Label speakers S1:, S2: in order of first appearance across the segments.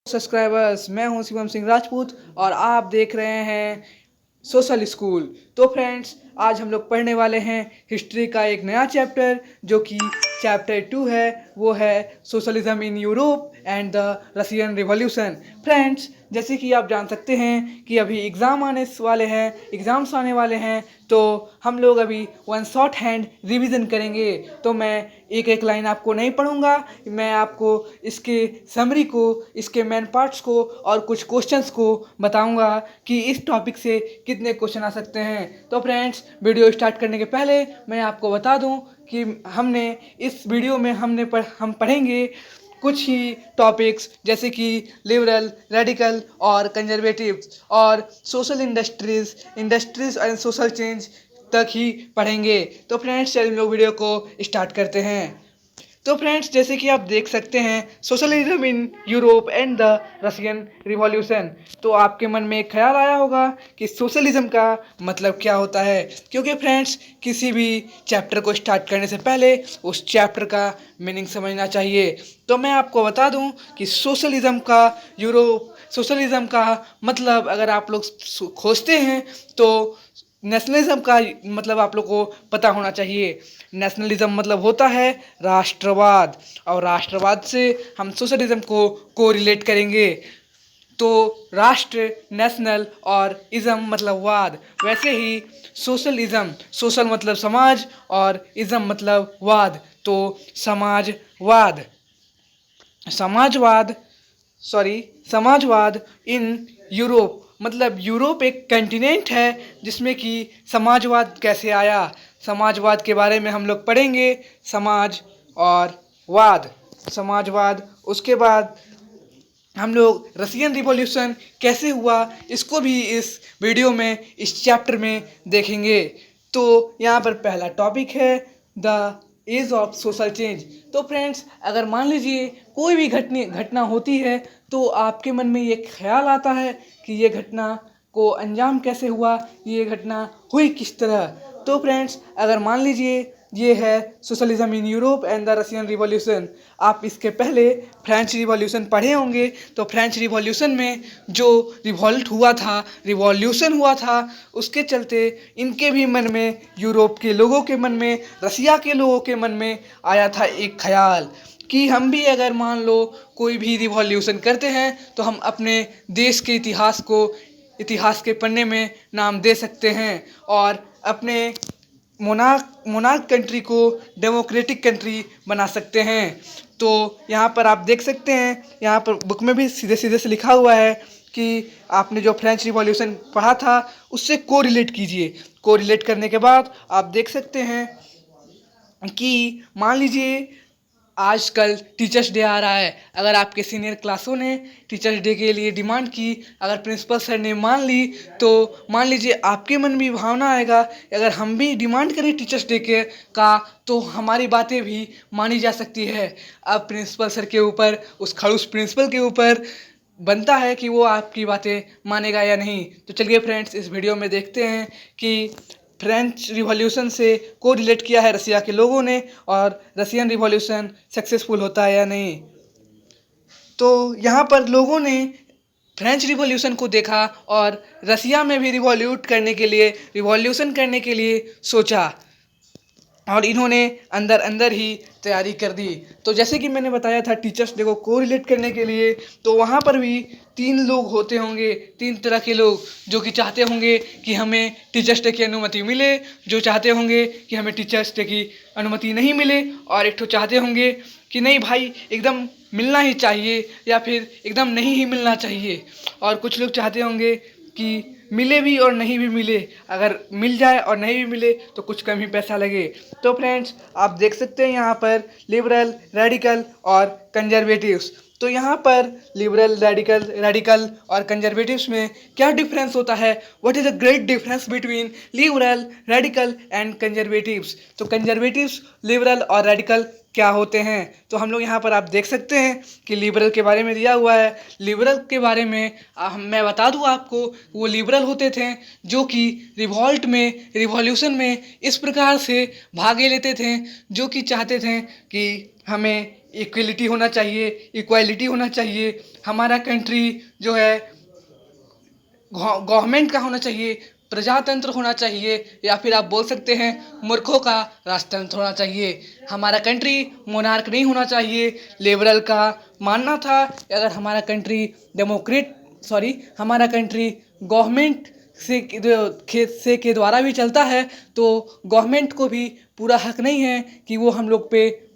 S1: Subscribers, मैं हूं शिवम सिंह राजपूत और आप देख रहे हैं सोशल स्कूल। तो फ्रेंड्स, आज हम लोग पढ़ने वाले हैं हिस्ट्री का एक नया चैप्टर जो कि चैप्टर 2 है। वो है socialism in Europe and the Russian revolution. Friends, जैसे कि आप जान सकते हैं कि अभी एग्ज़ाम्स आने वाले हैं, तो हम लोग अभी वन शॉर्ट हैंड रिवीजन करेंगे। तो मैं एक एक लाइन आपको नहीं पढ़ूंगा, मैं आपको इसके समरी को, इसके मेन पार्ट्स को और कुछ क्वेश्चंस को बताऊंगा कि इस टॉपिक से कितने क्वेश्चन आ सकते हैं। तो फ्रेंड्स, वीडियो स्टार्ट करने के पहले मैं आपको बता दूं कि इस वीडियो में हम पढ़ेंगे कुछ ही टॉपिक्स, जैसे कि लिबरल, रेडिकल और कंजर्वेटिव और social industries and social change तक ही पढ़ेंगे। तो फ्रेंड्स, चलिए हम लोग वीडियो को स्टार्ट करते हैं। तो फ्रेंड्स, जैसे कि आप देख सकते हैं socialism in Europe and the Russian revolution, तो आपके मन में एक ख्याल आया होगा कि सोशलिज्म का मतलब क्या होता है। क्योंकि फ्रेंड्स, किसी भी चैप्टर को स्टार्ट करने से पहले उस चैप्टर का मीनिंग समझना चाहिए। तो मैं आपको बता दूं कि सोशलिज्म का मतलब अगर आप लोग खोजते हैं तो नेशनलिज्म का मतलब आप लोग को पता होना चाहिए। नेशनलिज्म मतलब होता है राष्ट्रवाद, और राष्ट्रवाद से हम सोशलिज्म को कोरिलेट करेंगे। तो राष्ट्र, नेशनल और इज्म मतलब वाद, वैसे ही सोशल मतलब समाज और इज्म मतलब वाद। तो समाजवाद इन यूरोप मतलब यूरोप एक कंटिनेंट है जिसमें कि समाजवाद कैसे आया, समाजवाद के बारे में हम लोग पढ़ेंगे। समाजवाद, उसके बाद हम लोग रशियन रिवॉल्यूशन कैसे हुआ, इसको भी इस वीडियो में, इस चैप्टर में देखेंगे। तो यहाँ पर पहला टॉपिक है the age of social change. तो फ्रेंड्स, अगर मान लीजिए कोई भी घटना होती है तो आपके मन में ये ख्याल आता है कि ये घटना को अंजाम कैसे हुआ, ये घटना हुई किस तरह। तो फ्रेंड्स, अगर मान लीजिए ये है socialism in Europe and the Russian revolution. आप इसके पहले फ्रेंच रिवॉल्यूशन पढ़े होंगे। तो फ्रेंच रिवॉल्यूशन में जो रिवॉल्यूशन हुआ था, उसके चलते इनके भी मन में, यूरोप के लोगों के मन में, रसिया के लोगों के मन में आया था एक ख्याल कि हम भी अगर मान लो कोई भी रिवॉल्यूशन करते हैं तो हम अपने देश के इतिहास के पन्ने में नाम दे सकते हैं और अपने मोनार्क कंट्री को डेमोक्रेटिक कंट्री बना सकते हैं। तो यहाँ पर आप देख सकते हैं, यहाँ पर बुक में भी सीधे सीधे से लिखा हुआ है कि आपने जो फ्रेंच रिवॉल्यूशन पढ़ा था उससे कोरिलेट कीजिए। कोरिलेट करने के बाद आप देख सकते हैं कि मान लीजिए आजकल टीचर्स डे आ रहा है। अगर आपके सीनियर क्लासों ने टीचर्स डे के लिए डिमांड की, अगर प्रिंसिपल सर ने मान ली, तो मान लीजिए आपके मन में भावना आएगा, अगर हम भी डिमांड करें टीचर्स डे का तो हमारी बातें भी मानी जा सकती है। अब प्रिंसिपल सर के ऊपर, उस खड़ूस प्रिंसिपल के ऊपर बनता है कि वो आपकी बातें मानेगा या नहीं। तो चलिए फ्रेंड्स, इस वीडियो में देखते हैं कि फ्रेंच रिवॉल्यूशन से को रिलेट किया है रसिया के लोगों ने, और रसियन रिवॉल्यूशन सक्सेसफुल होता है या नहीं। तो यहाँ पर लोगों ने फ्रेंच रिवॉल्यूशन को देखा और रसिया में भी रिवॉल्यूशन करने के लिए सोचा, और इन्होंने अंदर ही तैयारी कर दी। तो जैसे कि मैंने बताया था टीचर्स डे को कोरिलेट करने के लिए, तो वहाँ पर भी तीन लोग होते होंगे, तीन तरह के लोग जो कि चाहते होंगे कि हमें टीचर्स डे की अनुमति मिले, जो चाहते होंगे कि हमें टीचर्स डे की अनुमति नहीं मिले, और एक तो चाहते होंगे कि नहीं भाई एकदम मिलना ही चाहिए या फिर एकदम नहीं ही मिलना चाहिए, और कुछ लोग चाहते होंगे कि मिले भी और नहीं भी मिले, अगर मिल जाए और नहीं भी मिले तो कुछ कम ही पैसा लगे। तो फ्रेंड्स, आप देख सकते हैं यहाँ पर लिबरल, रेडिकल और कंजर्वेटिव्स। तो यहाँ पर लिबरल, रेडिकल और कंजर्वेटिव्स में क्या डिफरेंस होता है, what is the great difference between liberal, radical and conservatives. तो कंजर्वेटिव्स, लिबरल और रेडिकल क्या होते हैं, तो हम लोग यहाँ पर आप देख सकते हैं कि लिबरल के बारे में दिया हुआ है। लिबरल के बारे में मैं बता दूँ आपको, वो लिबरल होते थे जो कि रिवॉल्यूशन में इस प्रकार से भागे लेते थे, जो कि चाहते थे कि हमें इक्वलिटी होना चाहिए, इक्वालिटी होना चाहिए। हमारा कंट्री जो है गवर्नमेंट का होना चाहिए, प्रजातंत्र होना चाहिए, या फिर आप बोल सकते हैं मूर्खों का राजतंत्र होना चाहिए। हमारा कंट्री मोनार्क नहीं होना चाहिए। लिबरल का मानना था कि अगर हमारा कंट्री हमारा कंट्री गवर्नमेंट से के द्वारा भी चलता है तो गवर्नमेंट को भी पूरा हक नहीं है कि वो हम लोग पे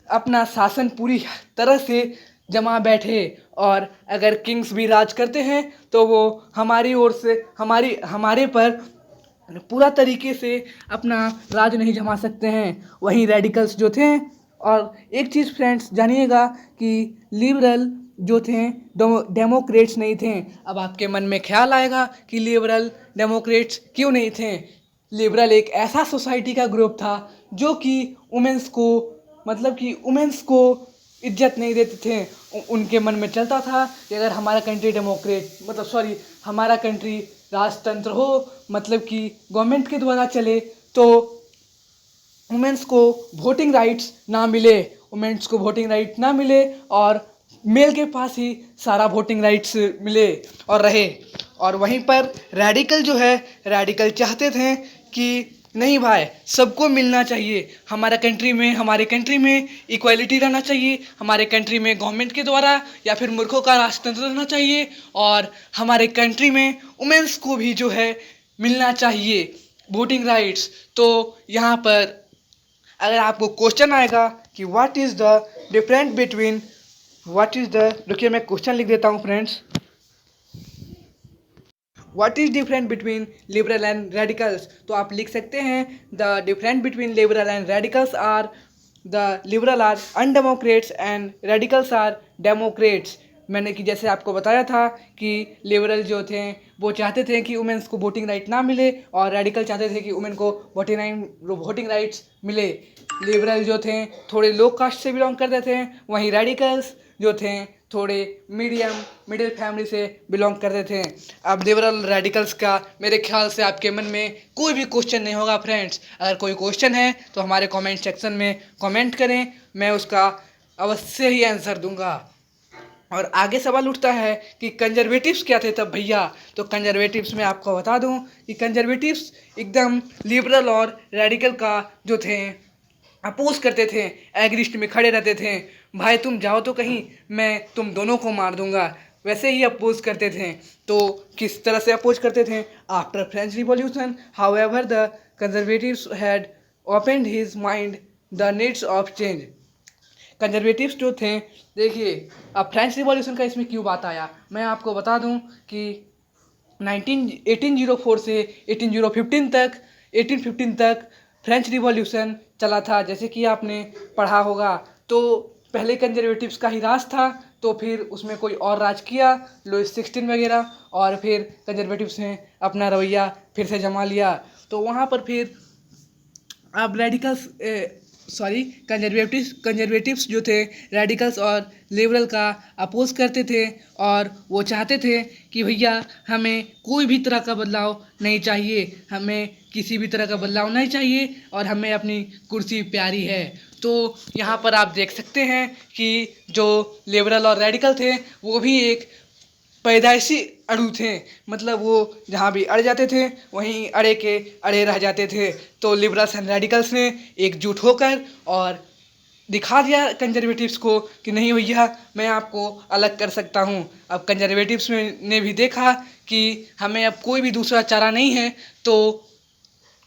S1: अपना शासन पूरी तरह से जमा बैठे। और अगर किंग्स भी राज करते हैं तो वो हमारी ओर से हमारे पर पूरा तरीके से अपना राज नहीं जमा सकते हैं। वहीं रेडिकल्स जो थे, और एक चीज़ फ्रेंड्स जानिएगा कि लिबरल जो थे डेमोक्रेट्स नहीं थे। अब आपके मन में ख्याल आएगा कि लिबरल डेमोक्रेट्स क्यों नहीं थे। लिबरल एक ऐसा सोसाइटी का ग्रुप था जो कि वुमेन्स को इज्जत नहीं देते थे। उनके मन में चलता था कि अगर हमारा कंट्री हमारा कंट्री राजतंत्र हो, मतलब कि गवर्नमेंट के द्वारा चले, तो वुमेन्स को वोटिंग राइट्स ना मिले और मेल के पास ही सारा वोटिंग राइट्स मिले और रहे। और वहीं पर रेडिकल चाहते थे कि नहीं भाई, सबको मिलना चाहिए। हमारे कंट्री में इक्वालिटी रहना चाहिए। हमारे कंट्री में गवर्नमेंट के द्वारा या फिर मूर्खों का राजतंत्र रहना चाहिए। और हमारे कंट्री में वुमेन्स को भी जो है मिलना चाहिए वोटिंग राइट्स। तो यहाँ पर अगर आपको क्वेश्चन आएगा कि रुकिए मैं क्वेश्चन लिख देता हूँ friends. What is different between liberal and radicals, तो आप लिख सकते हैं the different between liberal and radicals are the liberal are undemocrats and radicals are democrats. मैंने कि जैसे आपको बताया था कि लिबरल जो थे वो चाहते थे कि वुमेन्स को वोटिंग राइट ना मिले और रेडिकल चाहते थे कि वुमेन को वोटिंग राइट्स मिले। लिबरल जो थे थोड़े लो कास्ट से बिलोंग करते थे, वहीं रेडिकल्स जो थे थोड़े मिडिल फैमिली से बिलोंग करते थे। अब लिबरल रेडिकल्स का मेरे ख्याल से आपके मन में कोई भी क्वेश्चन नहीं होगा फ्रेंड्स। अगर कोई क्वेश्चन है तो हमारे कमेंट सेक्शन में कमेंट करें, मैं उसका अवश्य ही आंसर दूंगा। और आगे सवाल उठता है कि कंजर्वेटिव्स क्या थे तब भैया। तो कंजर्वेटिव्स में आपको बता दूं कि कंजर्वेटिव्स एकदम लिबरल और रेडिकल का जो थे अपोज करते थे, एग्रिस्ट में खड़े रहते थे। भाई तुम जाओ तो कहीं, मैं तुम दोनों को मार दूंगा, वैसे ही अपोज करते थे। तो किस तरह से अपोज करते थे? After French revolution however the conservatives had opened his mind the needs of change. Conservatives जो थे, देखिए अब फ्रेंच रिवॉल्यूशन का इसमें क्यों बात आया, मैं आपको बता दूं कि 1804 से 1815 तक फ्रेंच रिवॉल्यूशन चला था। जैसे कि आपने पढ़ा होगा, तो पहले कंजर्वेटिव्स का ही राज था, तो फिर उसमें कोई और राज किया, लुइस 16 वगैरह, और फिर कंजर्वेटिव्स ने अपना रवैया फिर से जमा लिया। तो वहाँ पर फिर अब कंजर्वेटिव्स जो थे रेडिकल्स और लिबरल का अपोज करते थे, और वो चाहते थे कि भैया हमें कोई भी तरह का बदलाव नहीं चाहिए, हमें किसी भी तरह का बदलाव नहीं चाहिए, और हमें अपनी कुर्सी प्यारी है। तो यहाँ पर आप देख सकते हैं कि जो लिबरल और रेडिकल थे वो भी एक पैदाइशी अणु थे, मतलब वो जहाँ भी अड़ जाते थे वहीं अड़े के अड़े रह जाते थे। तो लिबरल्स एंड रेडिकल्स ने एकजुट होकर और दिखा दिया कंजर्वेटिव्स को कि नहीं भैया मैं आपको अलग कर सकता हूँ। अब कंजर्वेटिव्स ने भी देखा कि हमें अब कोई भी दूसरा चारा नहीं है, तो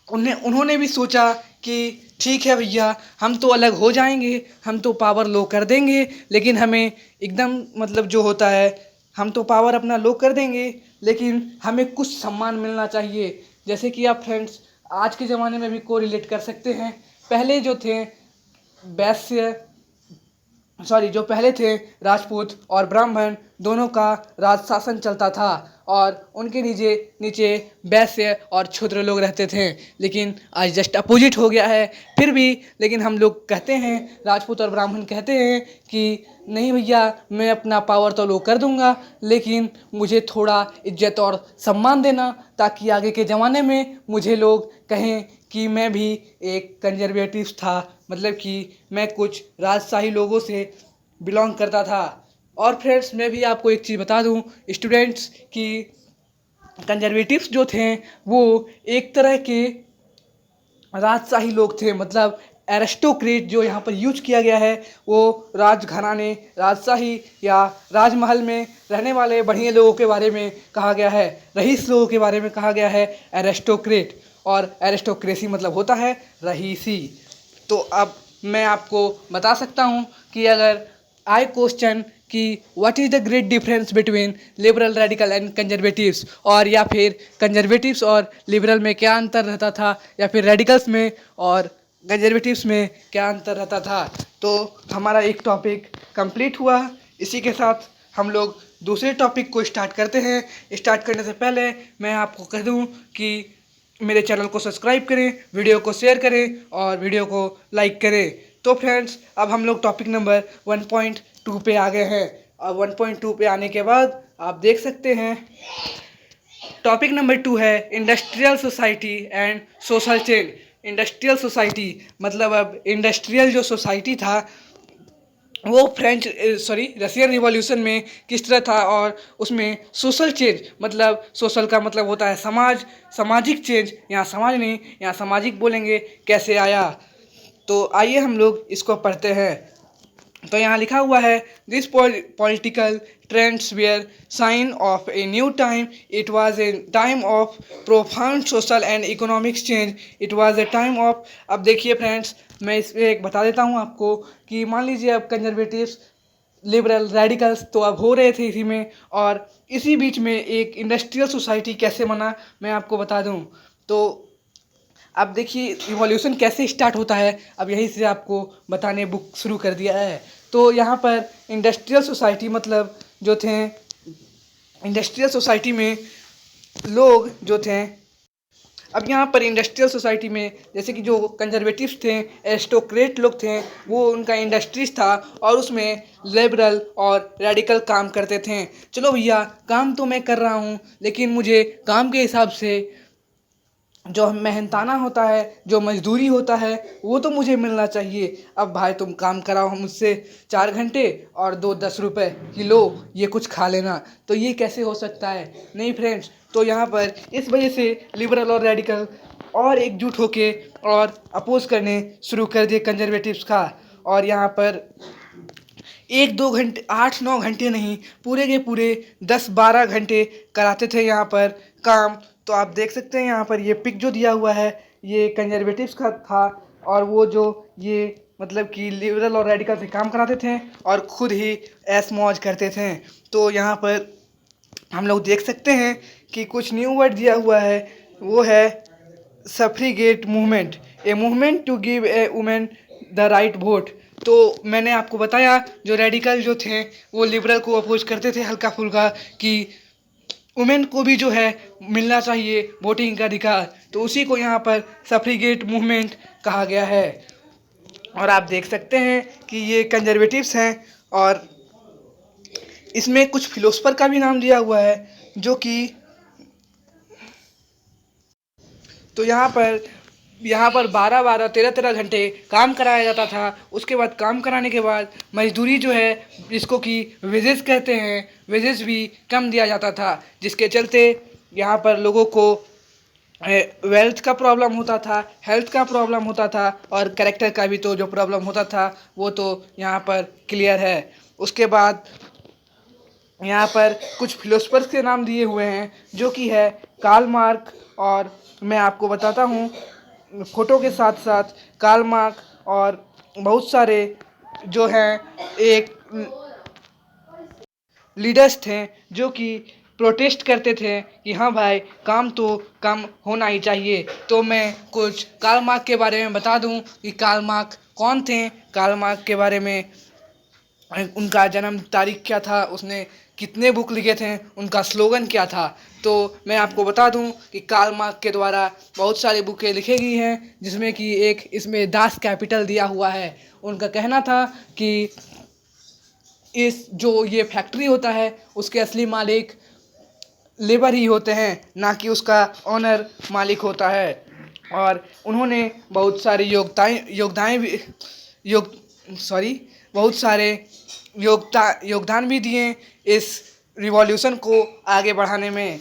S1: उन्होंने भी सोचा कि ठीक है भैया, हम तो अलग हो जाएंगे, हम तो पावर लो कर देंगे, लेकिन हमें एकदम मतलब जो होता है, हम तो पावर अपना लो कर देंगे लेकिन हमें कुछ सम्मान मिलना चाहिए। जैसे कि आप फ्रेंड्स आज के ज़माने में भी को रिलेट कर सकते हैं। पहले जो थे जो पहले थे राजपूत और ब्राह्मण दोनों का राज शासन चलता था, और उनके नीचे वैश्य और क्षुद्र लोग रहते थे। लेकिन आज जस्ट अपोजिट हो गया है। फिर भी लेकिन हम लोग कहते हैं, राजपूत और ब्राह्मण कहते हैं कि नहीं भैया मैं अपना पावर तो लो कर दूंगा, लेकिन मुझे थोड़ा इज्जत और सम्मान देना, ताकि आगे के ज़माने में मुझे लोग कहें कि मैं भी एक कंजर्वेटिव था, मतलब कि मैं कुछ राजशाही लोगों से बिलोंग करता था। और फ्रेंड्स, मैं भी आपको एक चीज़ बता दूं स्टूडेंट्स, कि कंजर्वेटिव्स जो थे वो एक तरह के राजशाही लोग थे, मतलब एरिस्टोक्रेट जो यहाँ पर यूज किया गया है वो राजघराने, राजशाही या राजमहल में रहने वाले बढ़िया लोगों के बारे में कहा गया है, रईस लोगों के बारे में कहा गया है एरिस्टोक्रेट। और एरिस्टोक्रेसी मतलब होता है रईसी। तो अब मैं आपको बता सकता हूँ कि अगर आई क्वेश्चन कि what is the great difference between liberal, radical and conservatives, और या फिर कंजर्वेटिव्स और लिबरल में क्या अंतर रहता था, या फिर रेडिकल्स में और कंजर्वेटिव्स में क्या अंतर रहता था, तो हमारा एक टॉपिक कंप्लीट हुआ। इसी के साथ हम लोग दूसरे टॉपिक को स्टार्ट करते हैं। स्टार्ट करने से पहले मैं आपको कह दूं कि मेरे चैनल को सब्सक्राइब करें, वीडियो को शेयर करें और वीडियो को लाइक करें। तो फ्रेंड्स, अब हम लोग टॉपिक नंबर 1.2 पे आ गए हैं। अब 1.2 पे आने के बाद आप देख सकते हैं टॉपिक नंबर 2 है industrial society and social change. Industrial society मतलब अब इंडस्ट्रियल जो सोसाइटी था वो रशियन रिवॉल्यूशन में किस तरह था, और उसमें सोशल चेंज मतलब सोशल का मतलब होता है समाज, सामाजिक चेंज, यहाँ समाज नहीं, यहाँ सामाजिक बोलेंगे, कैसे आया। तो आइए हम लोग इसको पढ़ते हैं। तो यहाँ लिखा हुआ है this political trends were sign of a new time, it was a time of profound social and economic change, it was a time of. अब देखिए फ्रेंड्स, मैं इसमें एक बता देता हूँ आपको कि मान लीजिए अब कंजर्वेटिव्स, लिबरल, रेडिकल्स तो अब हो रहे थे इसी में, और इसी बीच में एक इंडस्ट्रियल सोसाइटी कैसे बना मैं आपको बता दूँ। तो अब देखिए रिवॉल्यूशन कैसे स्टार्ट होता है, अब यहीं से आपको बताने बुक शुरू कर दिया है। तो यहाँ पर इंडस्ट्रियल सोसाइटी मतलब जो थे, इंडस्ट्रियल सोसाइटी में लोग जो थे, अब यहाँ पर इंडस्ट्रियल सोसाइटी में जैसे कि जो कंजर्वेटिव्स थे, एरिस्टोक्रेट लोग थे, वो उनका इंडस्ट्रीज था और उसमें लिबरल और रेडिकल काम करते थे। चलो भैया, काम तो मैं कर रहा हूँ, लेकिन मुझे काम के हिसाब से जो मेहनताना होता है, जो मजदूरी होता है, वो तो मुझे मिलना चाहिए। अब भाई तुम काम कराओ मुझसे 4 घंटे और 10 रुपए किलो, ये कुछ खा लेना, तो ये कैसे हो सकता है? नहीं फ्रेंड्स, तो यहाँ पर इस वजह से लिबरल और रेडिकल और एकजुट होके और अपोज करने शुरू कर दिए कंजर्वेटिव्स का। और यहाँ पर 1-2 घंटे, 8-9 घंटे नहीं, पूरे के पूरे 10-12 घंटे कराते थे यहाँ पर काम। तो आप देख सकते हैं यहाँ पर ये पिक जो दिया हुआ है ये कंजर्वेटिव्स का था, और वो जो ये मतलब कि लिबरल और रेडिकल से काम कराते थे और खुद ही ऐश मौज करते थे। तो यहाँ पर हम लोग देख सकते हैं कि कुछ न्यू वर्ड दिया हुआ है, वो है suffragette movement, a movement to give a women the right vote. तो मैंने आपको बताया जो रेडिकल जो थे वो लिबरल को अपोज करते थे हल्का फुल्का, कि वुमेन को भी जो है मिलना चाहिए वोटिंग का अधिकार, तो उसी को यहाँ पर सफ्रीगेट मूवमेंट कहा गया है। और आप देख सकते हैं कि ये कंजर्वेटिव्स हैं, और इसमें कुछ फिलोसफर का भी नाम दिया हुआ है जो कि, तो यहाँ पर 12-12, 13-13 घंटे काम कराया जाता था। उसके बाद काम कराने के बाद मजदूरी जो है, जिसको कि वेजेस कहते हैं, वेजेस भी कम दिया जाता था, जिसके चलते यहाँ पर लोगों को वेल्थ का प्रॉब्लम होता था, हेल्थ का प्रॉब्लम होता था, और कैरेक्टर का भी तो जो प्रॉब्लम होता था वो तो यहाँ पर क्लियर है। उसके बाद यहाँ पर कुछ फिलोसफर्स के नाम दिए हुए हैं जो कि है कार्ल मार्क, और मैं आपको बताता हूँ फोटो के साथ साथ कार्ल मार्क और बहुत सारे जो हैं एक लीडर्स थे जो कि प्रोटेस्ट करते थे कि हाँ भाई काम तो कम होना ही चाहिए। तो मैं कुछ कार्ल मार्क के बारे में बता दूं कि कार्ल मार्क कौन थे। कार्ल मार्क के बारे में उनका जन्म तारीख क्या था, उसने कितने बुक लिखे थे, उनका स्लोगन क्या था। तो मैं आपको बता दूं कि कार्ल मार्क के द्वारा बहुत सारी बुकें लिखी गई हैं, जिसमें कि एक इसमें दास कैपिटल दिया हुआ है। उनका कहना था कि इस जो ये फैक्ट्री होता है उसके असली मालिक लेबर ही होते हैं, ना कि उसका ऑनर मालिक होता है। और उन्होंने बहुत सारी योगदाएं भी योग सॉरी बहुत सारे योगदान भी दिए इस रिवॉल्यूशन को आगे बढ़ाने में।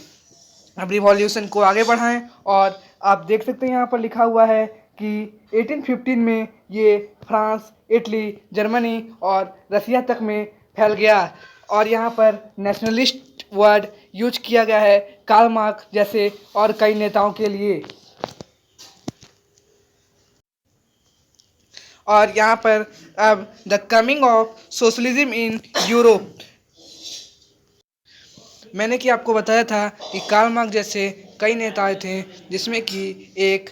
S1: अब रिवॉल्यूशन को आगे बढ़ाएं। और आप देख सकते हैं यहाँ पर लिखा हुआ है कि 1815 में ये फ्रांस, इटली, जर्मनी और रसिया तक में फैल गया। और यहाँ पर नेशनलिस्ट वर्ड यूज किया गया है कार्ल मार्क्स जैसे और कई नेताओं के लिए। और यहाँ पर अब the coming of socialism in Europe, मैंने कि आपको बताया था कि कार्ल मार्क्स जैसे कई नेता थे, जिसमें कि एक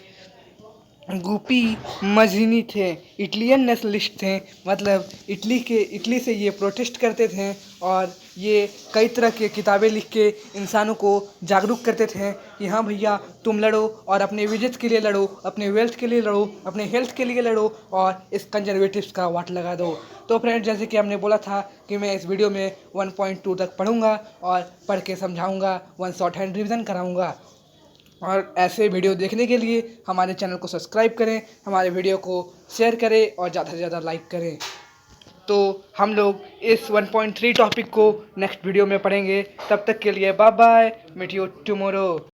S1: गुपी मजनी थे, इटलियन नेशनलिस्ट थे, मतलब इटली से ये प्रोटेस्ट करते थे। और ये कई तरह के किताबें लिख के इंसानों को जागरूक करते थे कि हाँ भैया तुम लड़ो और अपने विजत के लिए लड़ो, अपने वेल्थ के लिए लड़ो, अपने हेल्थ के लिए लड़ो और इस कंजर्वेटिव्स का वाट लगा दो। तो फ्रेंड्स, जैसे कि हमने बोला था कि मैं इस वीडियो में 1.2 तक पढ़ूंगा और पढ़ के समझाऊंगा, वन शॉर्ट हैंड रिविज़न कराऊंगा। और ऐसे वीडियो देखने के लिए हमारे चैनल को सब्सक्राइब करें, हमारे वीडियो को शेयर करें और ज़्यादा से ज़्यादा लाइक करें। तो हम लोग इस 1.3 टॉपिक को नेक्स्ट वीडियो में पढ़ेंगे। तब तक के लिए bye bye, meet you tomorrow.